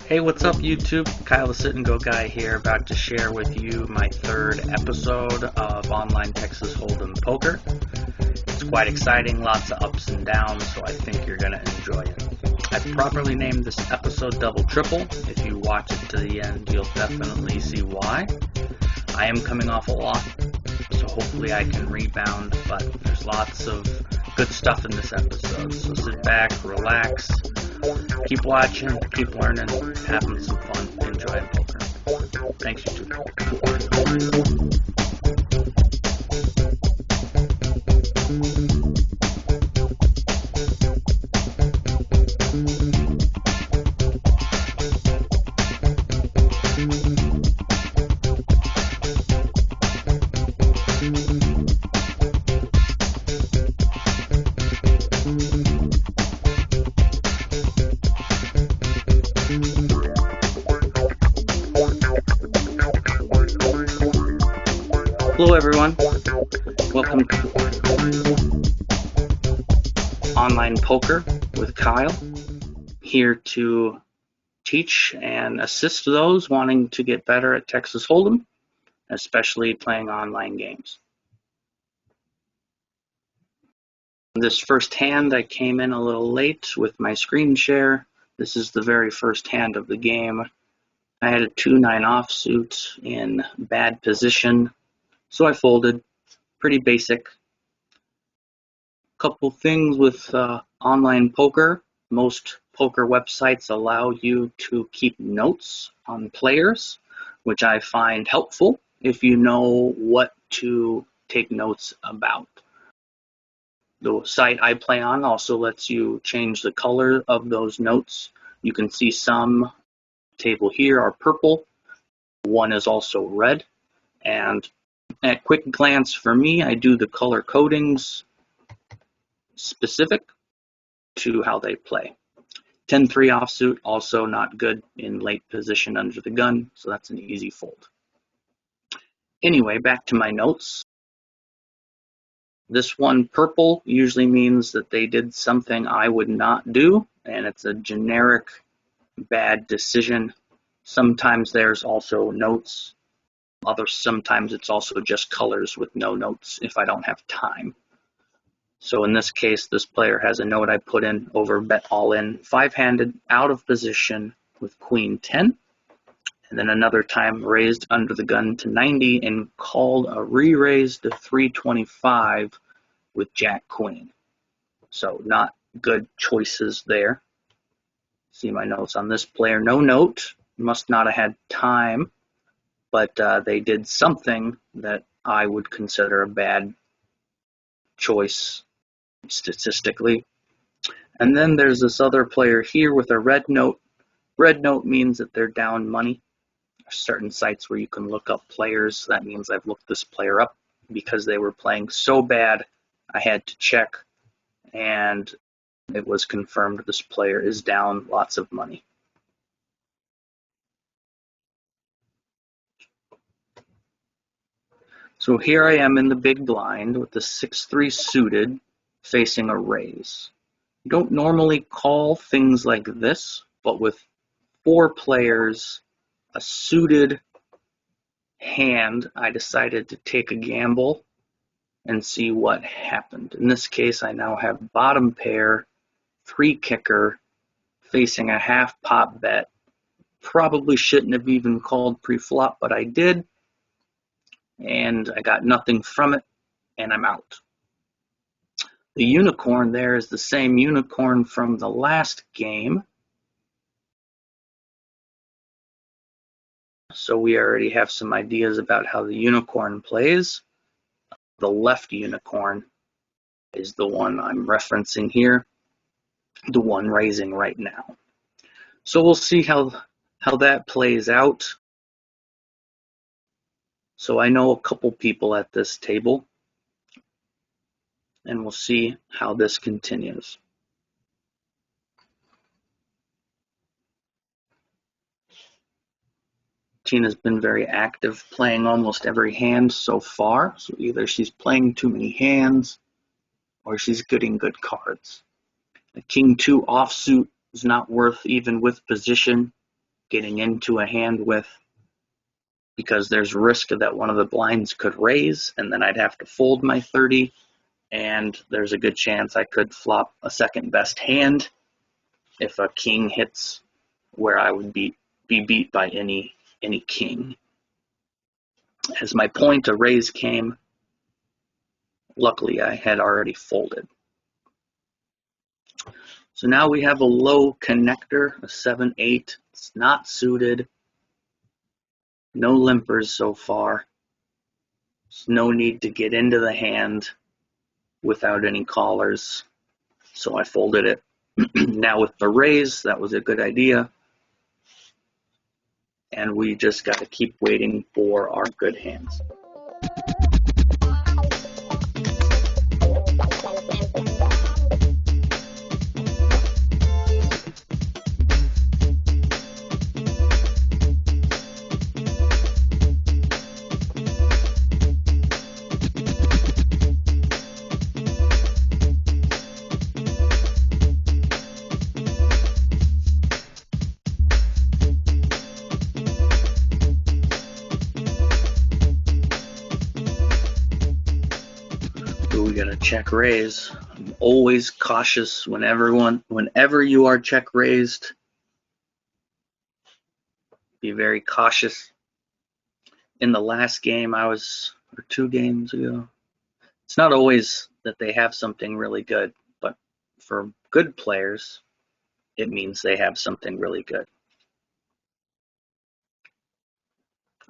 Hey, what's up YouTube? Kyle the Sit and Go Guy here, about to share with you my third episode of Online Texas Hold'em Poker. It's quite exciting, lots of ups and downs, so I think you're going to enjoy it. I've properly named this episode Double Triple. If you watch it to the end, you'll definitely see why. I am coming off a lot, so hopefully I can rebound, but there's lots of good stuff in this episode, so sit back, relax, keep watching, keep learning, having some fun, enjoying poker. Thanks, YouTube. Hello everyone, welcome to Online Poker with Kyle, here to teach and assist those wanting to get better at Texas Hold'em, especially playing online games. This first hand, I came in a little late with my screen share. This is the very first hand of the game. I had a 2-9 offsuit in bad position, so I folded. Pretty basic. Couple things with online poker. Most poker websites allow you to keep notes on players, which I find helpful if you know what to take notes about. The site I play on also lets you change the color of those notes. You can see some table here are purple. One is also red. And at quick glance for me, I do the color codings specific to how they play. 10-3 offsuit, also not good in late position under the gun, so that's an easy fold. Anyway, back to my notes. This one, purple, usually means that they did something I would not do, and it's a generic bad decision. Sometimes there's also notes. Sometimes it's also just colors with no notes if I don't have time. So in this case, this player has a note I put in over bet all in, 5-handed, out of position with Queen 10. And then another time raised under the gun to 90 and called a re-raise to 325 with Jack Queen. So not good choices there. See my notes on this player. No note, must not have had time, but they did something that I would consider a bad choice statistically. And then there's this other player here with a red note. Red note means that they're down money. There's certain sites where you can look up players. That means I've looked this player up because they were playing so bad I had to check, and it was confirmed this player is down lots of money. So here I am in the big blind with the 6-3 suited facing a raise. You don't normally call things like this, but with 4 players, a suited hand, I decided to take a gamble and see what happened. In this case, I now have bottom pair, 3 kicker, facing a half pot bet. Probably shouldn't have even called pre-flop, but I did. And I got nothing from it, and I'm out. The unicorn there is the same unicorn from the last game. So we already have some ideas about how the unicorn plays. The left unicorn is the one I'm referencing here, the one raising right now. So we'll see how that plays out. So I know a couple people at this table, and we'll see how this continues. Tina's been very active, playing almost every hand so far. So either she's playing too many hands or she's getting good cards. A King 2 offsuit is not worth, even with position, getting into a hand with, because there's risk that one of the blinds could raise and then I'd have to fold my 30, and there's a good chance I could flop a second best hand if a king hits where I would be beat by any king. As my point, a raise came. Luckily, I had already folded. So now we have a low connector, a 7-8. It's not suited. No limpers so far. There's no need to get into the hand without any callers. So I folded it. Now with the raise, that was a good idea. And we just got to keep waiting for our good hands. We got a check raise. I'm always cautious whenever you are check raised. Be very cautious. In the last game or 2 games ago, it's not always that they have something really good, but for good players, it means they have something really good.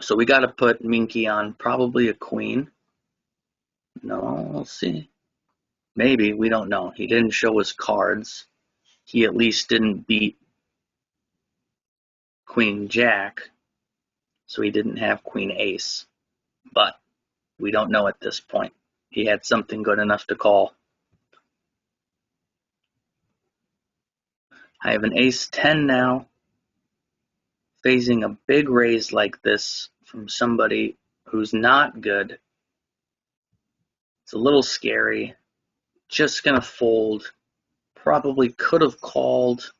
So we got to put Minky on probably a queen. No, we'll see. Maybe, we don't know. He didn't show his cards. He at least didn't beat Queen Jack, so he didn't have Queen Ace. But we don't know at this point. He had something good enough to call. I have an Ace 10 now. Facing a big raise like this from somebody who's not good. It's a little scary. Just gonna fold. Probably could have called,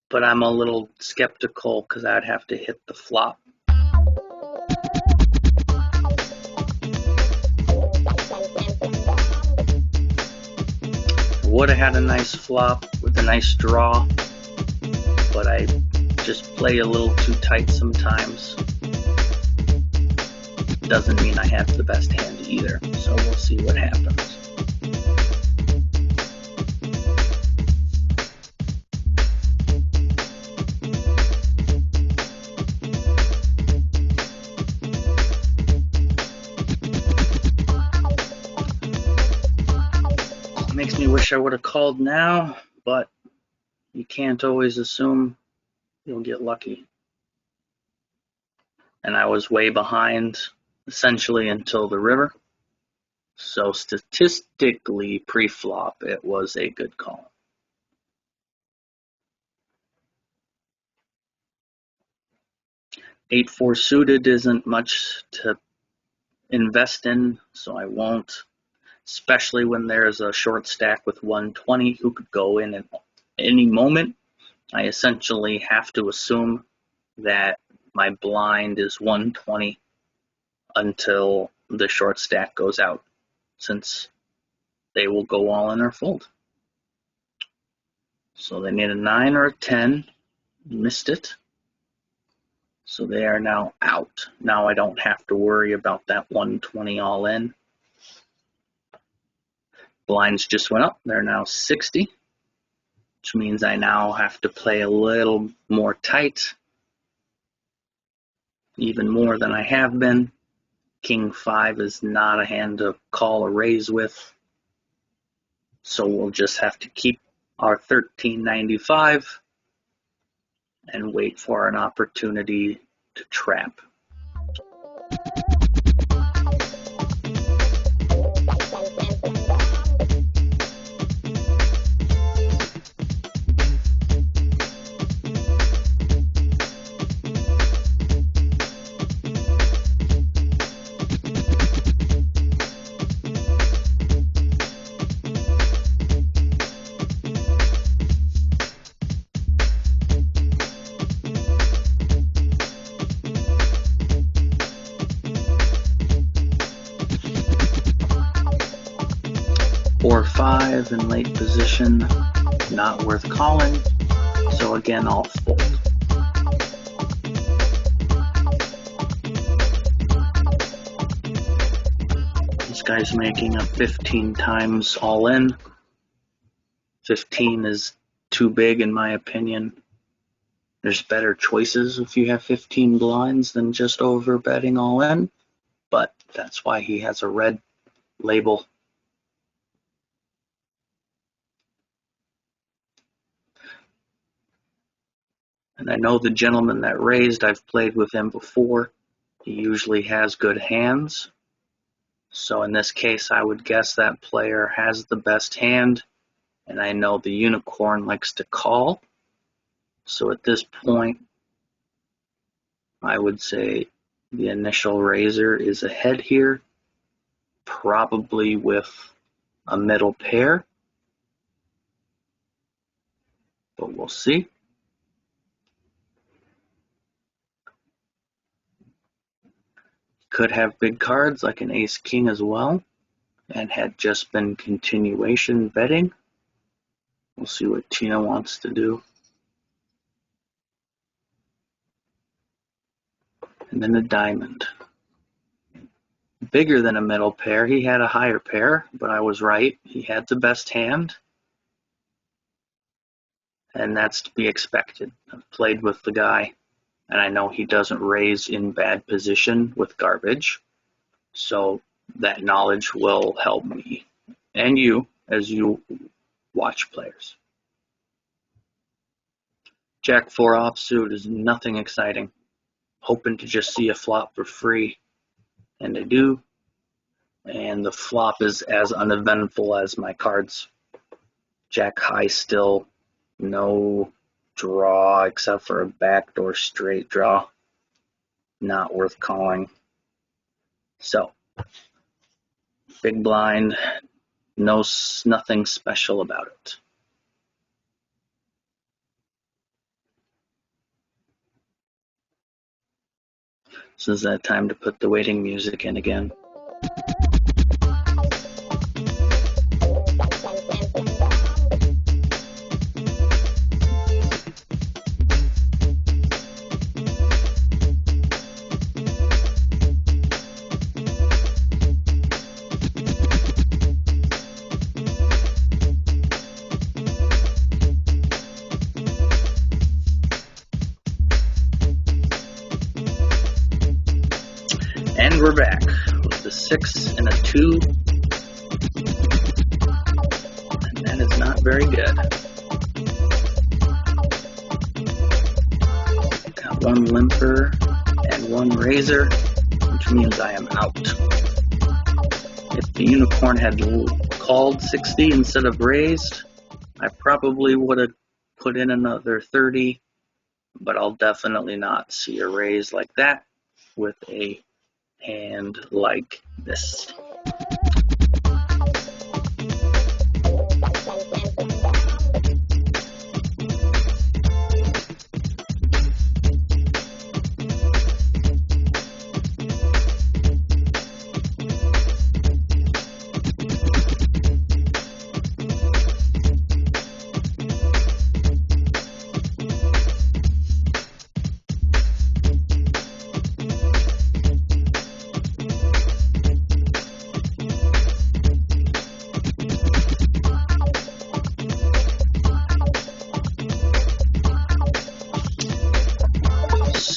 but I'm a little skeptical because I'd have to hit the flop. Would have had a nice flop with a nice draw, but I just play a little too tight sometimes. Doesn't mean I have the best hand either, so we'll see what happens. Makes me wish I would have called now, but you can't always assume you'll get lucky. And I was way behind essentially until the river. So statistically, pre-flop, it was a good call. Eight 4 suited isn't much to invest in, so I won't. Especially when there's a short stack with 120 who could go in at any moment. I essentially have to assume that my blind is 120 until the short stack goes out, since they will go all in or fold. So they need a 9 or a 10, missed it. So they are now out. Now I don't have to worry about that 120 all in. Blinds just went up. They're now 60, which means I now have to play a little more tight, even more than I have been. King 5 is not a hand to call a raise with, so we'll just have to keep our 1395 and wait for an opportunity to trap. 4-5 in late position, not worth calling. So again, I'll fold. This guy's making up 15 times all in. 15 is too big in my opinion. There's better choices if you have 15 blinds than just over betting all in, but that's why he has a red label. And I know the gentleman that raised, I've played with him before. He usually has good hands. So in this case, I would guess that player has the best hand, and I know the unicorn likes to call. So at this point, I would say the initial raiser is ahead here, probably with a middle pair, but we'll see. Could have big cards like an ace-king as well, and had just been continuation betting. We'll see what Tina wants to do. And then the diamond. Bigger than a middle pair. He had a higher pair, but I was right. He had the best hand, and that's to be expected. I've played with the guy, and I know he doesn't raise in bad position with garbage, so that knowledge will help me and you as you watch players. Jack 4 offsuit is nothing exciting. Hoping to just see a flop for free, and I do. And the flop is as uneventful as my cards. Jack high still, no draw except for a backdoor straight draw. Not worth calling. So, big blind, nothing special about it. So is that time to put the waiting music in again. And we're back with the 6 and a 2, and that is not very good. Got one limper and one raiser, which means I am out. If the unicorn had called 60 instead of raised, I probably would have put in another 30, but I'll definitely not see a raise like that with a hand like this.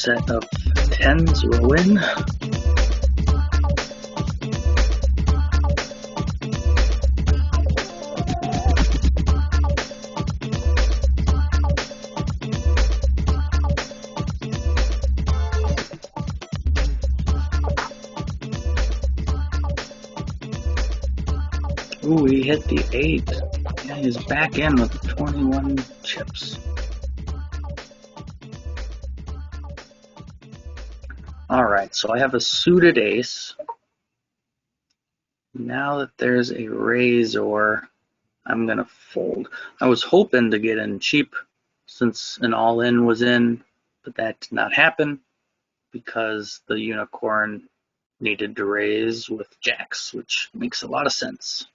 Set of 10s roll in. Ooh, he hit the 8. Yeah, he's back in with 21 chips. Alright, so I have a suited ace. Now that there's a razor, I'm going to fold. I was hoping to get in cheap since an all-in was in, but that did not happen because the unicorn needed to raise with jacks, which makes a lot of sense.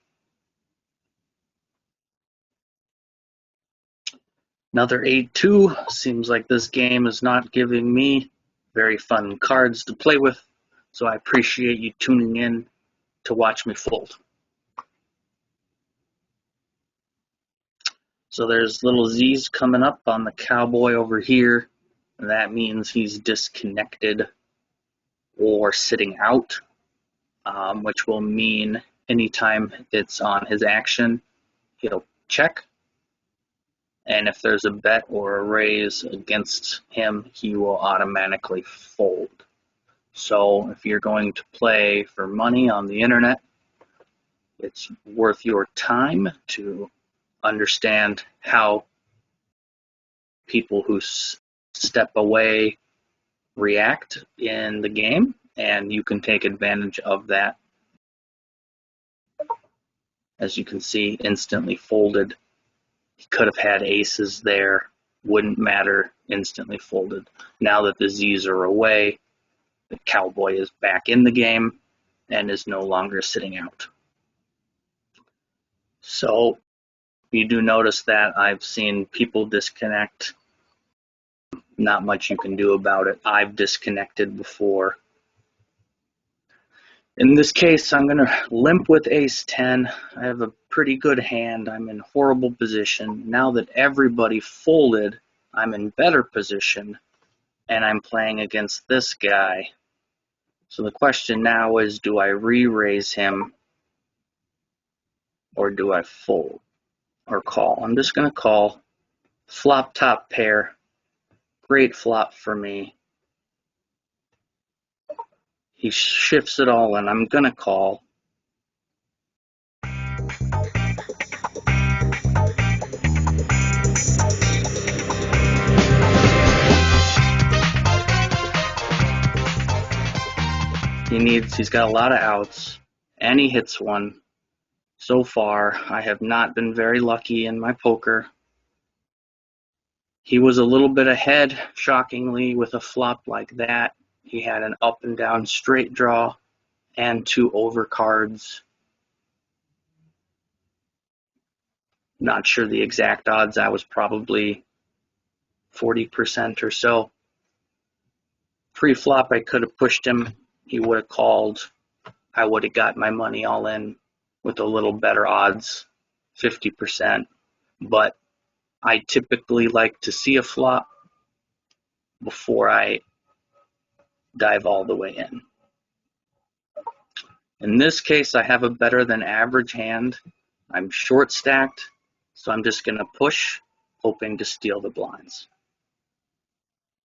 Another 8-2. Seems like this game is not giving me very fun cards to play with, so I appreciate you tuning in to watch me fold. So there's little Z's coming up on the cowboy over here. And that means he's disconnected or sitting out, which will mean anytime it's on his action, he'll check. And if there's a bet or a raise against him, he will automatically fold. So if you're going to play for money on the internet, it's worth your time to understand how people who step away react in the game, and you can take advantage of that. As you can see, instantly folded. He could have had aces there, wouldn't matter, instantly folded. Now that the Z's are away, the cowboy is back in the game and is no longer sitting out. So you do notice that I've seen people disconnect. Not much you can do about it. I've disconnected before. In this case, I'm going to limp with ace-10. I have a pretty good hand. I'm in horrible position. Now that everybody folded, I'm in better position, and I'm playing against this guy. So the question now is, do I re-raise him, or do I fold or call? I'm just going to call. Flop top pair. Great flop for me. He shifts it all in. I'm going to call. He's got a lot of outs, and he hits one. So far, I have not been very lucky in my poker. He was a little bit ahead, shockingly, with a flop like that. He had an up and down straight draw and 2 overcards. Not sure the exact odds. I was probably 40% or so. Pre-flop, I could have pushed him. He would have called. I would have got my money all in with a little better odds, 50%. But I typically like to see a flop before I dive all the way in. In this case, I have a better than average hand. I'm short stacked, so I'm just going to push, hoping to steal the blinds.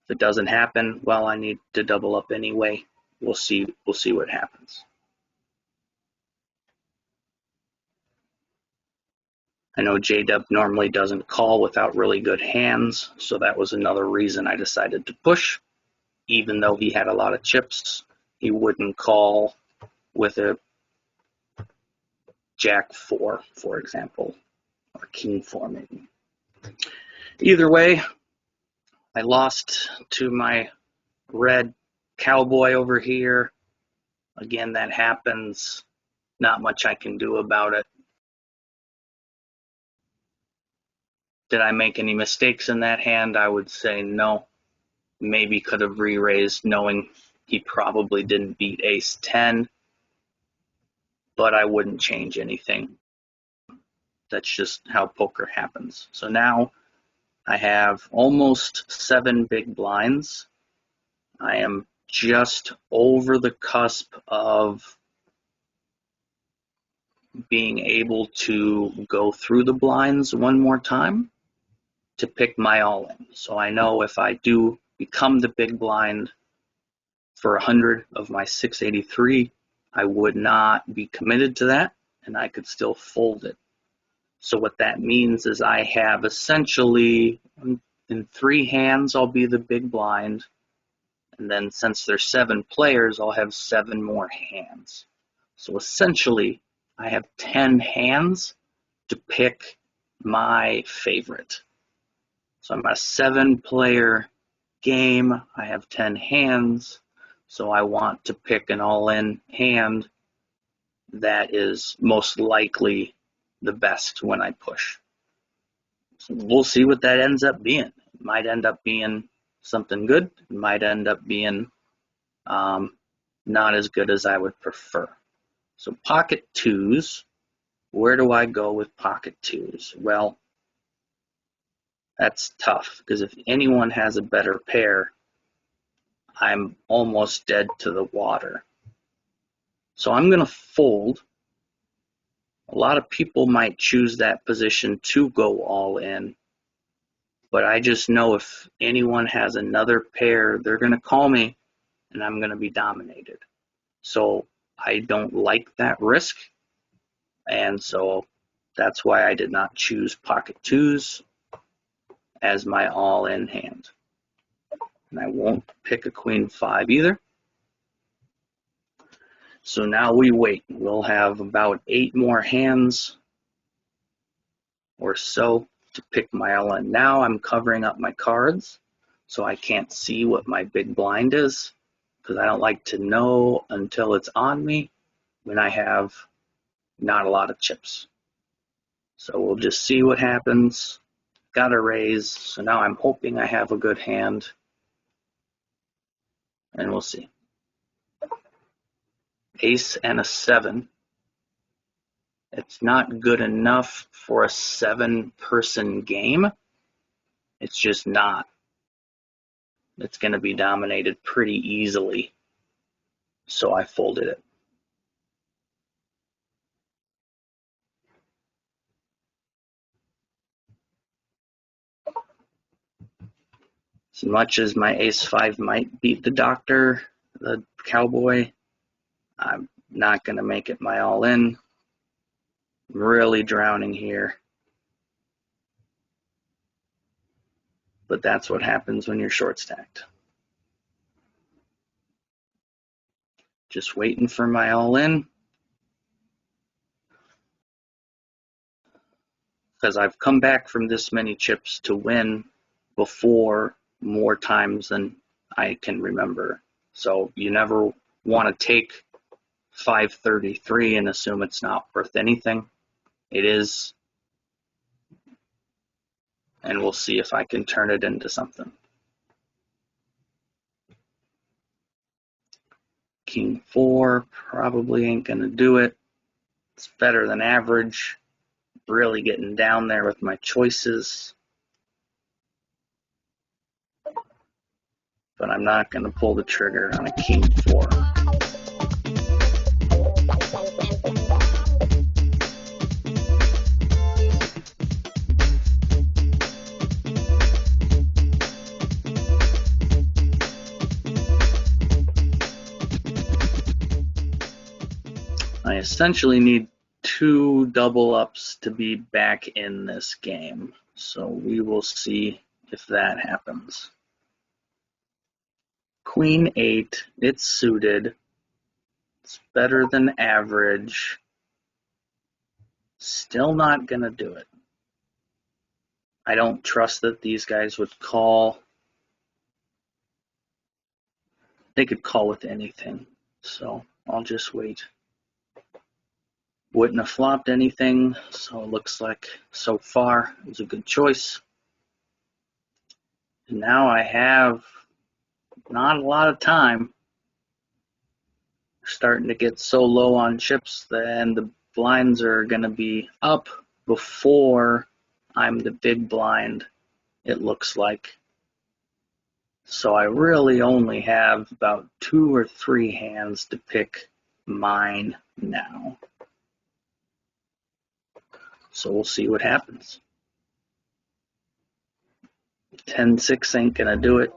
If it doesn't happen, well, I need to double up anyway. We'll see what happens. I know J-Dub normally doesn't call without really good hands, so that was another reason I decided to push. Even though he had a lot of chips, he wouldn't call with a Jack 4, for example, or King 4 maybe. Either way, I lost to my red cowboy over here. Again, that happens. Not much I can do about it. Did I make any mistakes in that hand? I would say no. Maybe could have re-raised knowing he probably didn't beat ace-10, but I wouldn't change anything. That's just how poker happens. So now I have almost 7 big blinds. I am just over the cusp of being able to go through the blinds one more time to pick my all-in. So I know if I do become the big blind for 100 of my 683, I would not be committed to that, and I could still fold it. So what that means is I have essentially, in 3 hands, I'll be the big blind, and then since there's 7 players, I'll have 7 more hands. So essentially, I have 10 hands to pick my favorite. So I'm a 7-player game. I have 10 hands. So I want to pick an all-in hand that is most likely the best when I push. So we'll see what that ends up being. It might end up being something good. It might end up being not as good as I would prefer. So pocket twos, where do I go with pocket twos? Well, that's tough because if anyone has a better pair, I'm almost dead to the water. So I'm going to fold. A lot of people might choose that position to go all in, but I just know if anyone has another pair, they're going to call me and I'm going to be dominated. So I don't like that risk, and so that's why I did not choose pocket twos as my all-in hand. And I won't pick a queen five either. So now we wait. We'll have about 8 more hands or so to pick my all-in. Now I'm covering up my cards so I can't see what my big blind is, because I don't like to know until it's on me when I have not a lot of chips. So we'll just see what happens. Got a raise, so now I'm hoping I have a good hand, and we'll see. Ace and a 7. It's not good enough for a 7-person game. It's just not. It's going to be dominated pretty easily, so I folded it. As much as my ace-5 might beat the doctor, the cowboy, I'm not going to make it my all-in. I'm really drowning here. But that's what happens when you're short-stacked. Just waiting for my all-in, because I've come back from this many chips to win before more times than I can remember. So you never want to take 533 and assume it's not worth anything. It is, and we'll see if I can turn it into something. King 4 probably ain't gonna do it. It's better than average. Really getting down there with my choices. But I'm not gonna pull the trigger on a King 4. I essentially need 2 double ups to be back in this game. So we will see if that happens. Queen 8, it's suited. It's better than average. Still not gonna do it. I don't trust that these guys would call. They could call with anything, so I'll just wait. Wouldn't have flopped anything, so it looks like so far it was a good choice. And now I have not a lot of time. We're starting to get so low on chips, and the blinds are going to be up before I'm the big blind, it looks like. So I really only have about 2 or 3 hands to pick mine now. So we'll see what happens. 10-6 ain't gonna do it.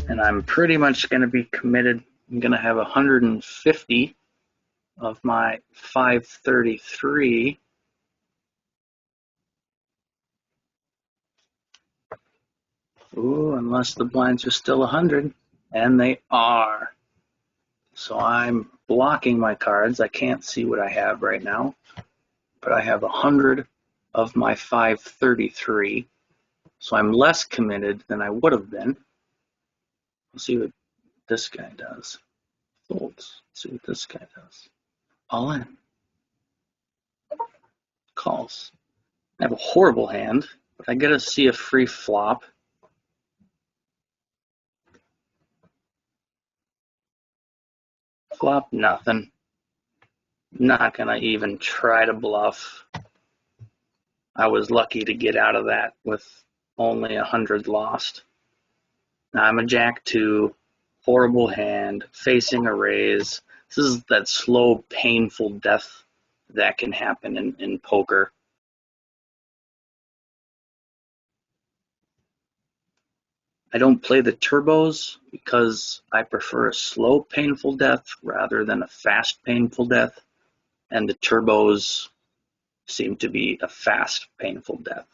And I'm pretty much gonna be committed. I'm gonna have 150 of my 533. Ooh, unless the blinds are still 100, and they are. So I'm blocking my cards. I can't see what I have right now, but I have 100 of my 533. So I'm less committed than I would have been. We'll see what this guy does. Folds. Let's see what this guy does. All in. Calls. I have a horrible hand, but I get to see a free flop. Flop nothing. Not gonna even try to bluff. I was lucky to get out of that with only 100 lost. Now I'm a jack 2, horrible hand, facing a raise. This is that slow, painful death that can happen in poker. I don't play the turbos because I prefer a slow, painful death rather than a fast, painful death. And the turbos seem to be a fast, painful death.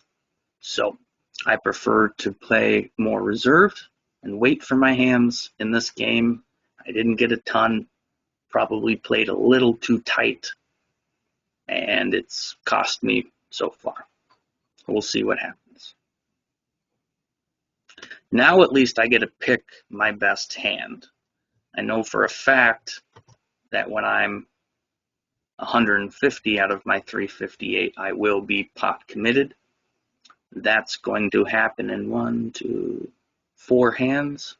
So I prefer to play more reserved and wait for my hands in this game. I didn't get a ton, probably played a little too tight, and it's cost me so far. We'll see what happens. Now at least I get to pick my best hand. I know for a fact that when I'm 150 out of my 358, I will be pot committed. That's going to happen in 1, 2, 4 hands,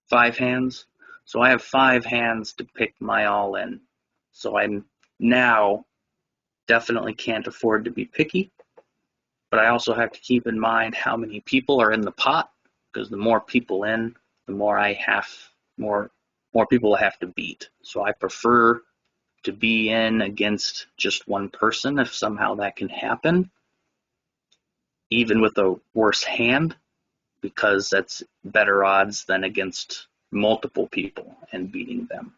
5 hands. So I have 5 hands to pick my all in. So I'm now definitely can't afford to be picky, but I also have to keep in mind how many people are in the pot, because the more people in, the more people I have to beat. So I prefer to be in against just one person if somehow that can happen, even with a worse hand, because that's better odds than against multiple people and beating them.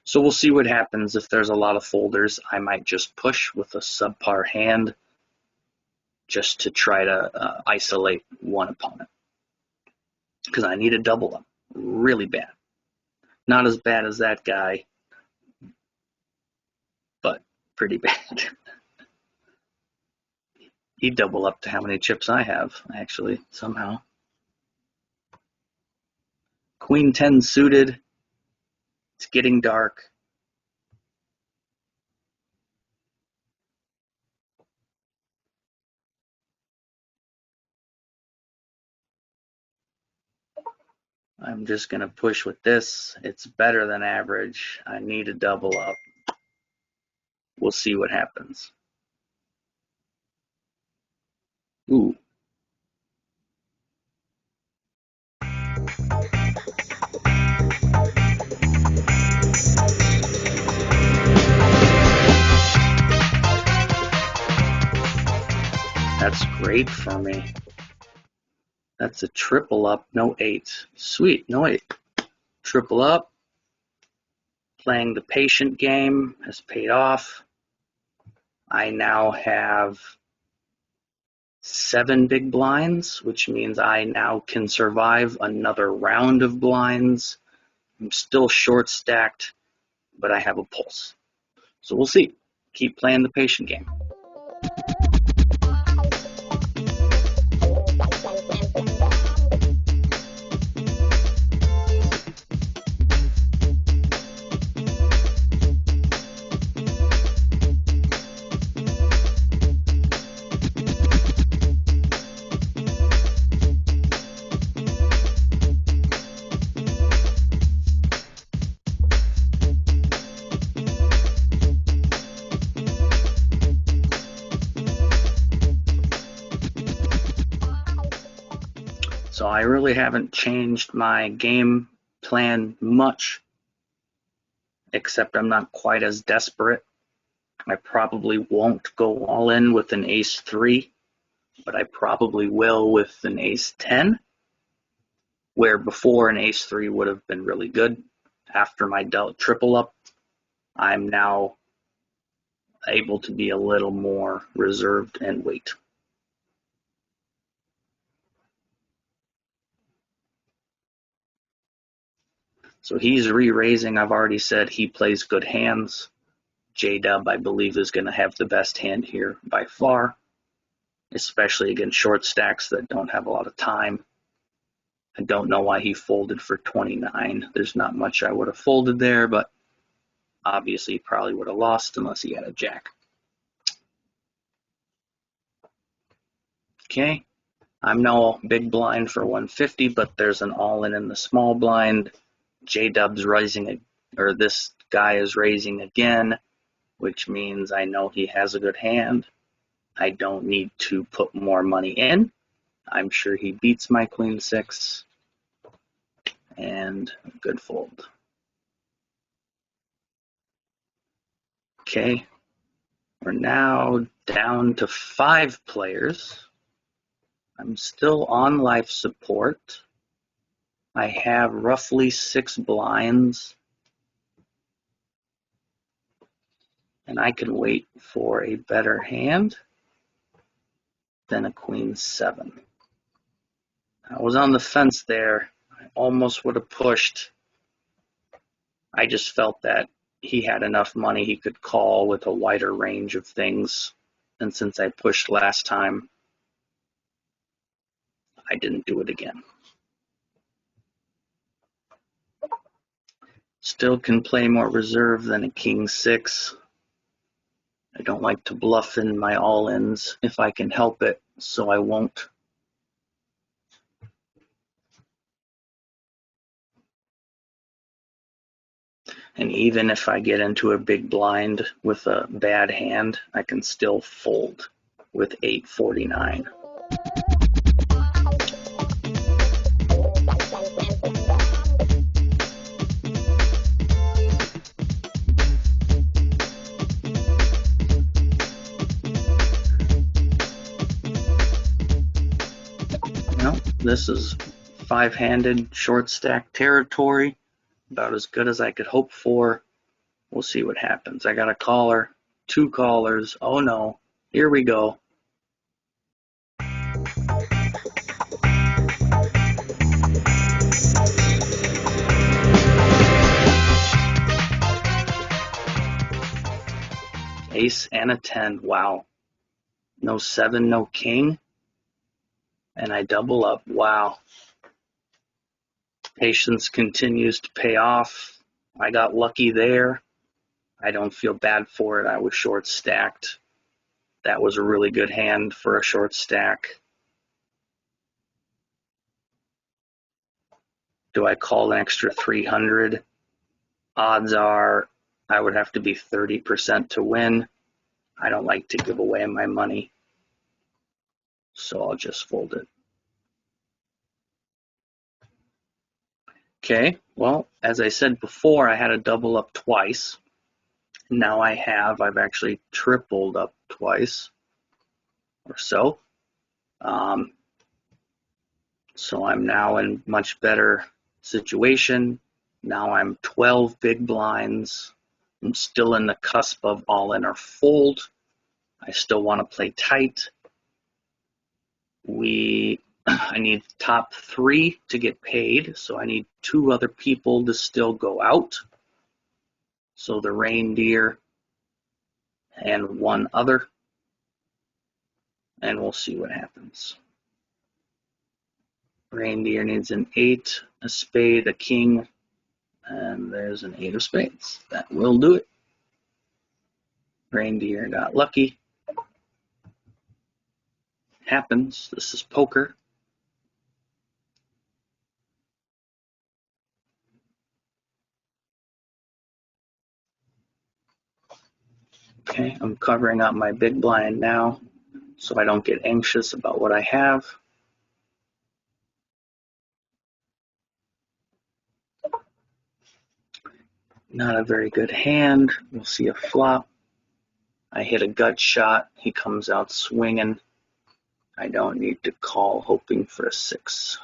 So we'll see what happens. If there's a lot of folders, I might just push with a subpar hand just to try to isolate one opponent, because I need a double up really bad. Not as bad as that guy, but pretty bad. He'd double up to how many chips I have, actually, somehow. Queen 10 suited. It's getting dark. I'm just going to push with this. It's better than average. I need a double up. We'll see what happens. Ooh. That's great for me. That's a triple up, no 8. Sweet, no 8. Triple up. Playing the patient game has paid off. I now have 7 big blinds, which means I now can survive another round of blinds. I'm still short stacked, but I have a pulse. So we'll see. Keep playing the patient game. So I really haven't changed my game plan much, except I'm not quite as desperate. I probably won't go all in with an ace 3, but I probably will with an ace 10, where before an ace 3 would have been really good. After my triple up, I'm now able to be a little more reserved and wait. So he's re-raising. I've already said he plays good hands. J-Dub, I believe, is going to have the best hand here by far. especially against short stacks that don't have a lot of time. I don't know why he folded for 29. There's not much I would have folded there, but obviously he probably would have lost unless he had a jack. Okay, I'm no big blind for 150, but there's an all-in in the small blind. J-Dub's raising, or this guy is raising again, which means I know he has a good hand. I don't need to put more money in. I'm sure he beats my queen six. And a good fold. Okay, we're now down to 5 players. I'm still on life support. I have roughly 6 blinds. And I can wait for a better hand than a queen 7. I was on the fence there. I almost would have pushed. I just felt that he had enough money he could call with a wider range of things. And since I pushed last time, I didn't do it again. Still can play more reserve than a king 6. I don't like to bluff in my all-ins if I can help it, so I won't. And even if I get into a big blind with a bad hand, I can still fold with 849. Well, this is 5-handed short stack territory. About as good as I could hope for. We'll see what happens. I got a caller, 2 callers. Oh no, here we go. Ace and a 10, wow. No 7, no king. And I double up, wow. Patience continues to pay off. I got lucky there. I don't feel bad for it. I was short stacked. That was a really good hand for a short stack. Do I call an extra 300? Odds are I would have to be 30% to win. I don't like to give away my money, so I'll just fold it. Okay, well, as I said before, I had a double up twice. Now I've actually tripled up twice or so. So I'm now in much better situation. Now I'm 12 big blinds. I'm still in the cusp of all in or fold. I still want to play tight. I need top 3 to get paid, so I need 2 other people to still go out. So the reindeer and 1 other, and we'll see what happens. Reindeer needs an 8, a spade, a king, and there's an 8 of spades. That will do it. Reindeer got lucky. Happens. This is poker. Okay, I'm covering up my big blind now so I don't get anxious about what I have. Not a very good hand. We'll see a flop. I hit a gut shot. He comes out swinging. I don't need to call hoping for a 6.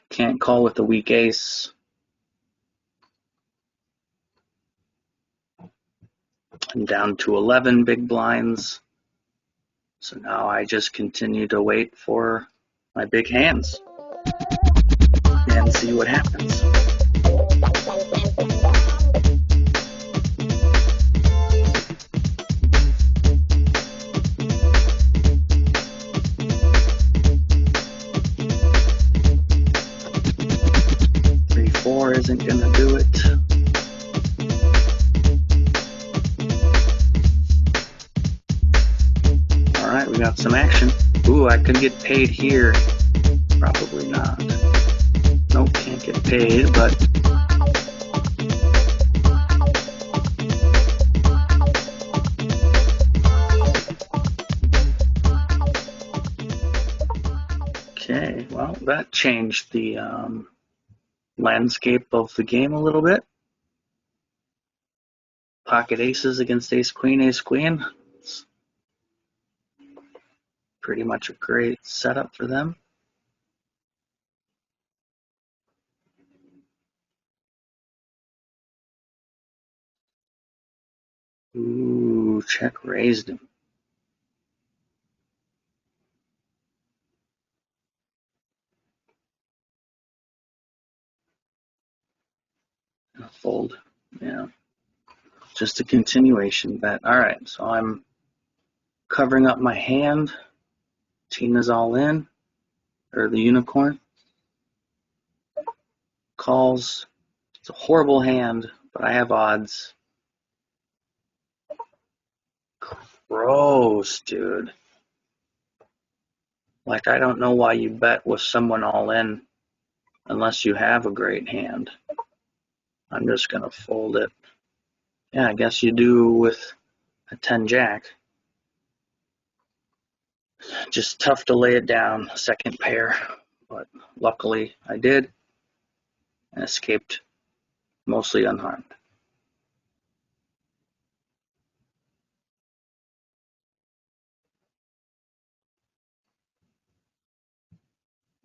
Can't call with a weak ace. I'm down to 11 big blinds. So now I just continue to wait for my big hands and see what happens. do it. Alright, we got some action. Ooh, I could get paid here. Probably not. Nope, can't get paid, but okay, well, that changed the landscape of the game a little bit. Pocket aces against ace queen, ace queen. It's pretty much a great setup for them. Ooh, check raised him. Fold, yeah. Just a continuation bet. All right, so I'm covering up my hand. Tina's all in, or the unicorn. Calls. It's a horrible hand, but I have odds. Gross, dude. Like, I don't know why you bet with someone all in unless you have a great hand. I'm just going to fold it. Yeah, I guess you do with a 10 jack. Just tough to lay it down, second pair, but luckily I did and escaped mostly unharmed.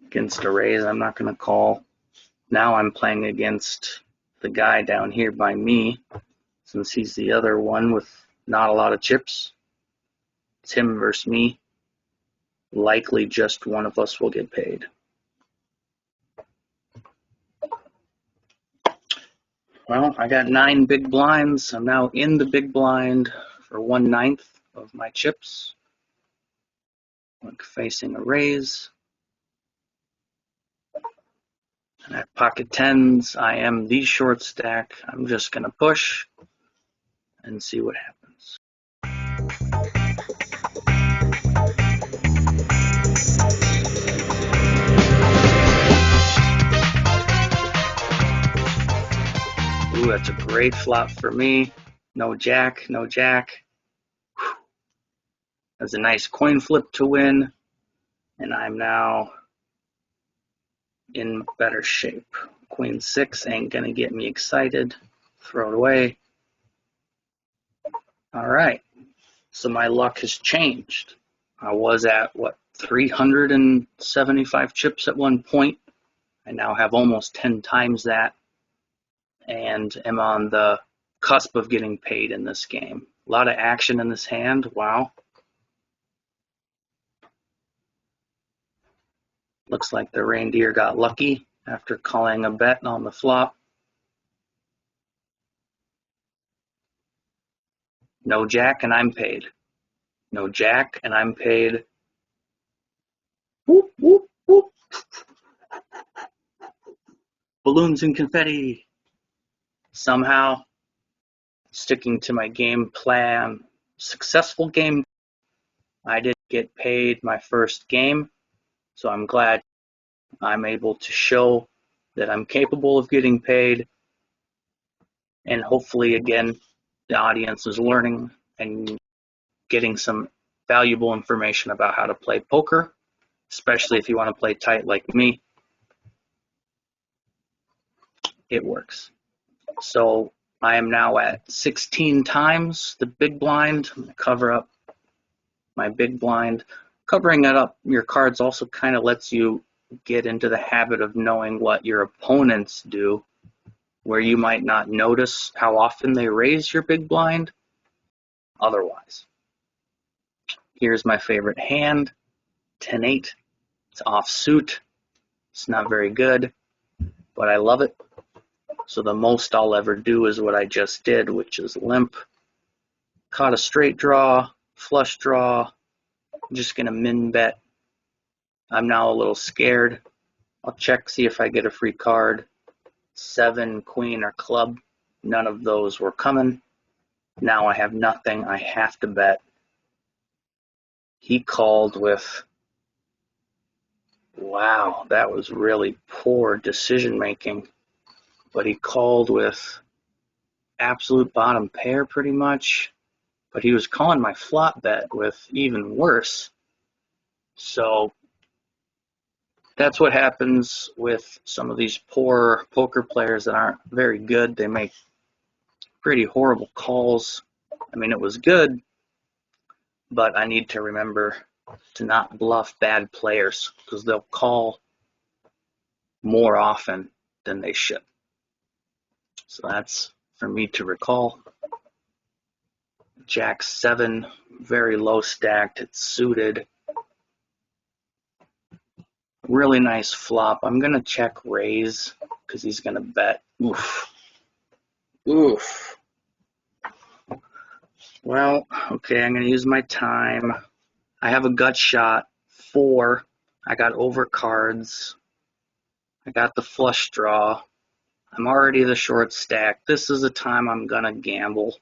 Against a raise, I'm not going to call. Now I'm playing against the guy down here by me, since he's the other one with not a lot of chips. It's him versus me. Likely just one of us will get paid. Well, I got 9 big blinds. I'm now in the big blind for 1/9 of my chips. Like facing a raise. And at pocket tens, I am the short stack. I'm just going to push and see what happens. Ooh, that's a great flop for me. No jack, no jack. That's a nice coin flip to win. And I'm now in better shape. Queen 6 ain't going to get me excited. Throw it away. All right. So my luck has changed. I was at, 375 chips at one point. I now have almost 10 times that and am on the cusp of getting paid in this game. A lot of action in this hand. Wow. Looks like the reindeer got lucky after calling a bet on the flop. No jack and I'm paid. No jack and I'm paid. Whoop, whoop, whoop. Balloons and confetti. Somehow, sticking to my game plan, successful game. I did get paid my first game, so I'm glad I'm able to show that I'm capable of getting paid. And hopefully, again, the audience is learning and getting some valuable information about how to play poker, especially if you want to play tight like me. It works. So I am now at 16 times the big blind. I'm going to cover up my big blind. Covering it up your cards also kind of lets you get into the habit of knowing what your opponents do, where you might not notice how often they raise your big blind otherwise. Here's my favorite hand, 10-8. It's offsuit. It's not very good, but I love it. So the most I'll ever do is what I just did, which is limp. Caught a straight draw, flush draw. I'm just going to min bet. I'm now a little scared. I'll check, see if I get a free card. 7, queen, or club. None of those were coming. Now I have nothing. I have to bet. He called with, wow, that was really poor decision making. But he called with absolute bottom pair pretty much. But he was calling my flop bet with even worse. So that's what happens with some of these poor poker players that aren't very good. They make pretty horrible calls. I mean, it was good, but I need to remember to not bluff bad players because they'll call more often than they should. So that's for me to recall. Jack 7, very low stacked. It's suited. Really nice flop. I'm going to check raise because he's going to bet. Oof. Oof. Well, okay, I'm going to use my time. I have a gut shot. 4. I got over cards. I got the flush draw. I'm already the short stack. This is the time I'm going to gamble.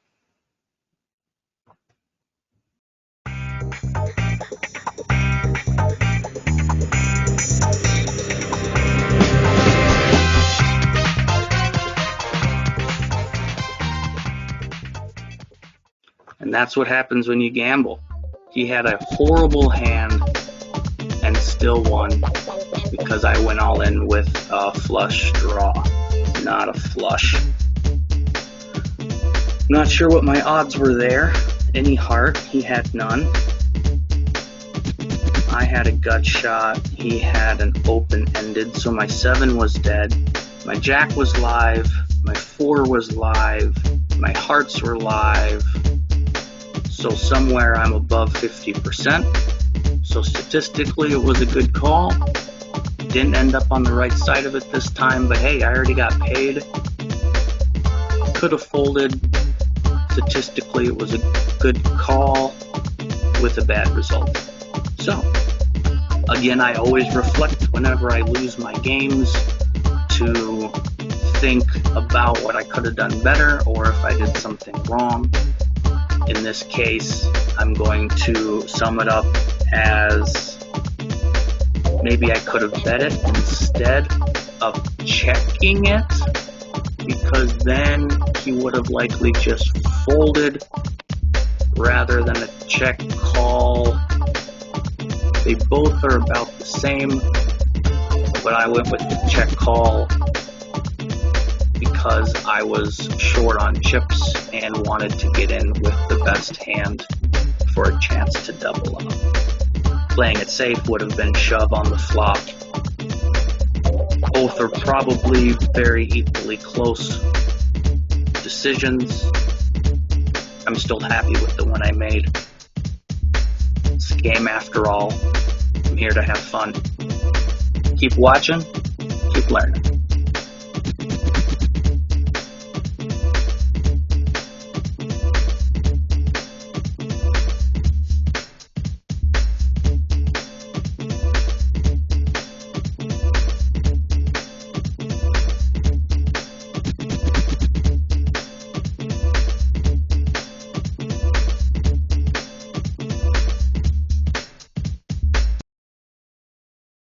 And that's what happens when you gamble. He had a horrible hand and still won because I went all in with a flush draw, not a flush. Not sure what my odds were there. Any heart, he had none. I had a gut shot, he had an open-ended, so my 7 was dead. My jack was live, my 4 was live, my hearts were live. So somewhere I'm above 50%. So statistically it was a good call. Didn't end up on the right side of it this time, but hey, I already got paid. Could have folded. Statistically it was a good call with a bad result. So, again, I always reflect whenever I lose my games to think about what I could have done better or if I did something wrong. In this case, I'm going to sum it up as maybe I could have bet it instead of checking it, because then he would have likely just folded rather than a check call. They both are about the same, but I went with the check call because I was short on chips and wanted to get in with the best hand for a chance to double up. Playing it safe would have been shove on the flop. Both are probably very equally close decisions. I'm still happy with the one I made. It's a game after all. I'm here to have fun. Keep watching, keep learning.